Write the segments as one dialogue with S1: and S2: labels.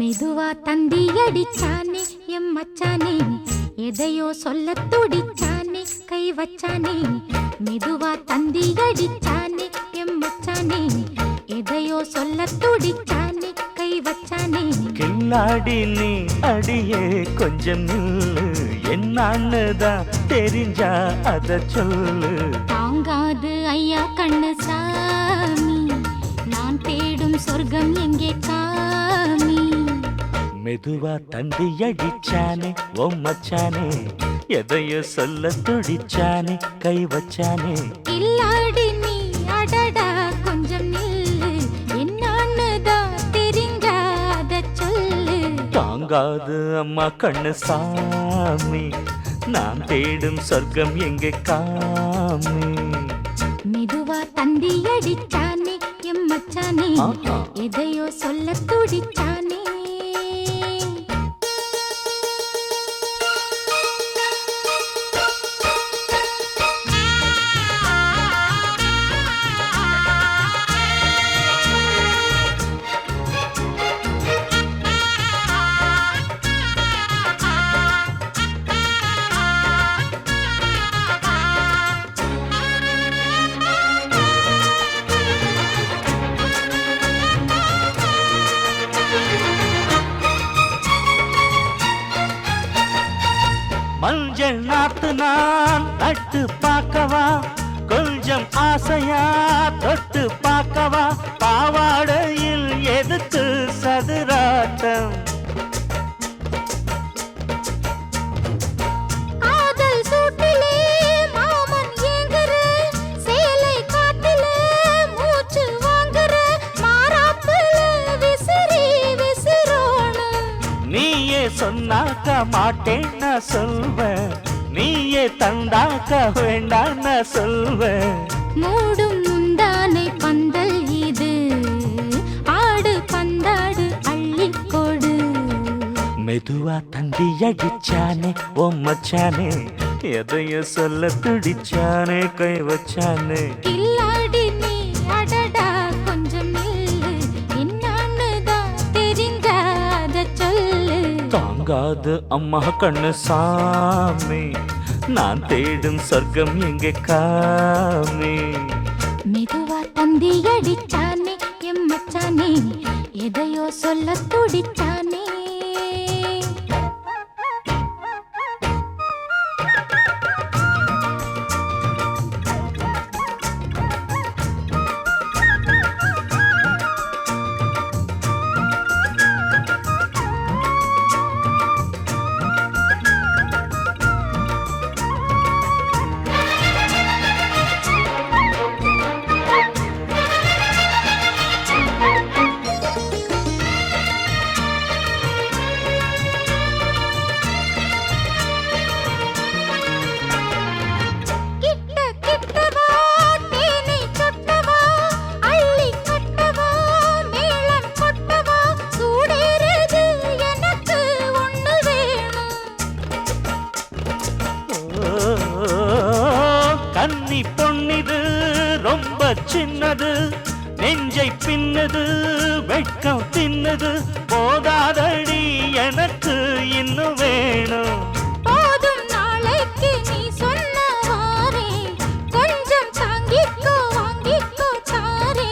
S1: மெதுவா தந்தி அடிச்சானே எம் மச்சானே, எதையோ சொல்ல துடிச்சானே கை வச்சானே. மெதுவா தந்தி அடிச்சானே எம் மச்சானே, எதையோ சொல்ல துடிச்சானே கை வச்சானே.
S2: கில்லாடி நீ அடியே கொஞ்சம் நில்லு, என்னான்னுதான் தெரிஞ்சா அத சொல்லு.
S1: தாங்காது ஐயா கண்ணு சாமி, நான் தேடும் சொர்க்கம் எங்கே காமி.
S2: மெதுவா தந்தி அடிச்சானே ஓ மச்சானே, எதையோ சொல்ல துடிச்சானே கை வச்சானே.
S1: இல்லாடி நீ அடடா கொஞ்சம் நில்லு, என்னான்னுதான் தெரிஞ்சாத சொல்லு.
S2: தாங்காது அம்மா கண்ணு சாமி, நான் தேடும் சொர்க்கம் எங்கே காமி.
S1: மெதுவா தந்தி அடிச்சானே எம் மச்சானே, எதையோ சொல்ல துடிச்சானே.
S2: மஞ்சள் நாத்து நான் நட்டு பார்க்கவா, கொஞ்சம் ஆசையா தொட்டு பார்க்கவா. பாவாடையில் எதுக்கு சதுராட்டம்,
S1: காதல் சூட்டிலே மாமன் ஏங்குற, சேலை காட்டிலே மூச்சு வாங்குற, மாறாப்புல விசிறி விசிறோணும்.
S2: நீயே சொன்னாக்க மாட்டேன் நான் சொல்வேன், நீயே தந்தாக்க வேண்டாம் நான் சொல்வேன்.
S1: மூடும் முந்தானை பந்தல் இது, ஆடு பந்தாடு அள்ளிக்கொடு.
S2: மெதுவா தந்தி அடிச்சானே ஓ மச்சானே, எதையோ சொல்ல துடிச்சானே கை வச்சானே.
S1: கில்லாடி நீ அடடா கொஞ்சம் நில்லு, என்னான்னுதான் தெரிஞ்சாத சொல்லு.
S2: தாங்காது அம்மா கண்ணு சாமி, நான் தேடும் சொர்க்கம் எங்கே காமி.
S1: மெதுவா தந்தி அடிச்சானே எம் மச்சானே, எதையோ சொல்ல துடிச்சானே.
S2: கன்னி பொன்னிது ரொம்ப சின்னது, நெஞ்சை பின்னது வெட்கம் தின்னது. போதாதடி எனக்கு இன்னும் வேணும்.
S1: போதும் நாளைக்கு நீ சொன்னவாரே, கொஞ்சம் தாங்கிக்கோ வாங்கிக்கோ தாரே.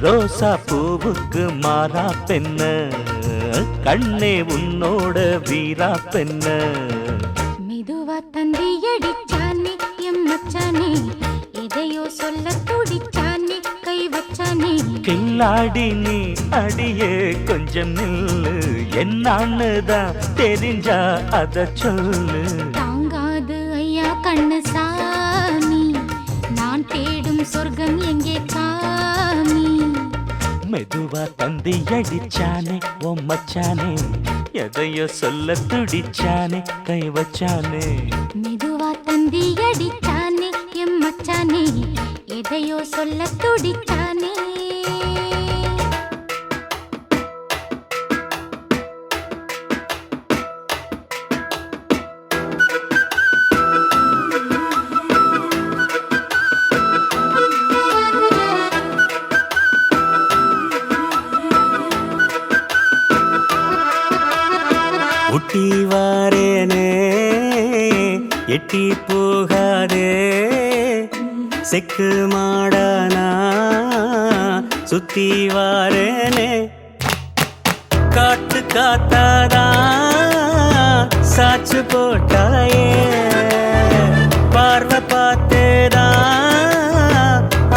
S2: ரோசா பூவுக்கு மாறா பெண்ண, கண்ணே உன்னோட வீரா பெண்ண.
S1: மெதுவா தந்தி அடிச்சானே எம் மச்சானே, எதையோ சொல்ல துடிச்சானே கை வச்சானே.
S2: கில்லாடி நீ அடியே கொஞ்சம் நில்லு, என்னான்னுதான் தெரிஞ்சா அத சொல்லு.
S1: தாங்காது ஐயா கண்ணு சாமி, நான் தேடும் சொர்க்கம் எங்கே காமி.
S2: மெதுவா தந்தி அடிச்சானே ஓ மச்சானே, எதையோ சொல்ல துடிச்சானே கை வச்சானே.
S1: மெதுவா தந்தி அடிச்சானே எம் மச்சானே, எதையோ சொல்ல துடிச்சானே.
S3: ஒட்டி வாரேனே எட்டி போகாதே செக்கு மாடானா சுத்தி வாரேனே காத்து காத்தாதா சாச்சு போட்டாயே பார்வை பார்த்தேதா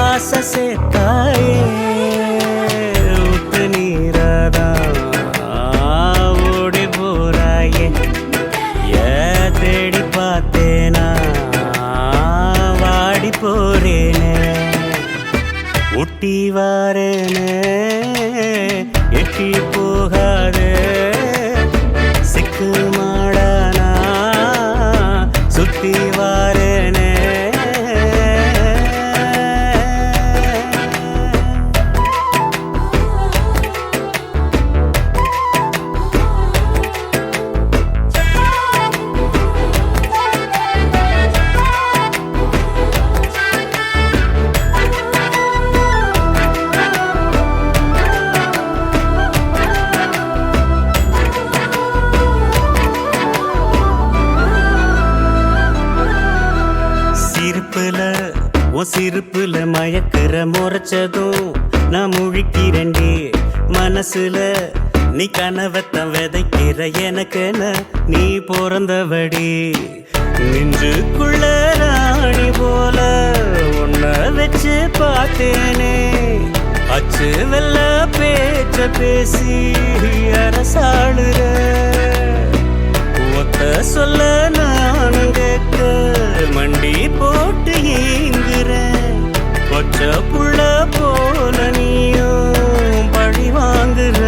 S3: ஆசை சேர்த்தாயே ஊத்து நீராதா ஓடி போறாயே தேடி பார்த்தேனா வாடி போறேனே ஒட்டி வாரேனே எட்டி போகாதே சிக்கு மாடானா சுத்தி வாரேனே சிரிப்புல மயக்கிற முறைச்சதும் நான் முழிக்கிறேன்டி மனசுல நீ கனவத்தம் விதைக்கிற எனக்கென நீ பிறந்தவடி நெஞ்சுக்குள்ள ராணி போல உன்னை வச்சு பார்த்தேனே அச்சு வெள்ள பேச்ச பேசி அரசாளுற ஒத்த சொல்ல நானும் கேட்க மண்டி போட்டு ஏங்குறேன் ஒற்ற புள்ள போல நீயும் பழி வாங்குற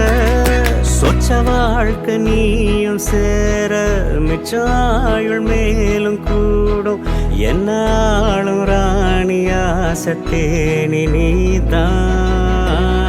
S3: சொச்ச வாழ்க்கை நீயும் சேர மிச்சம் ஆயுள் மேலும் கூடும் என்னாலும் ராணியா சத்தேனி நீதான்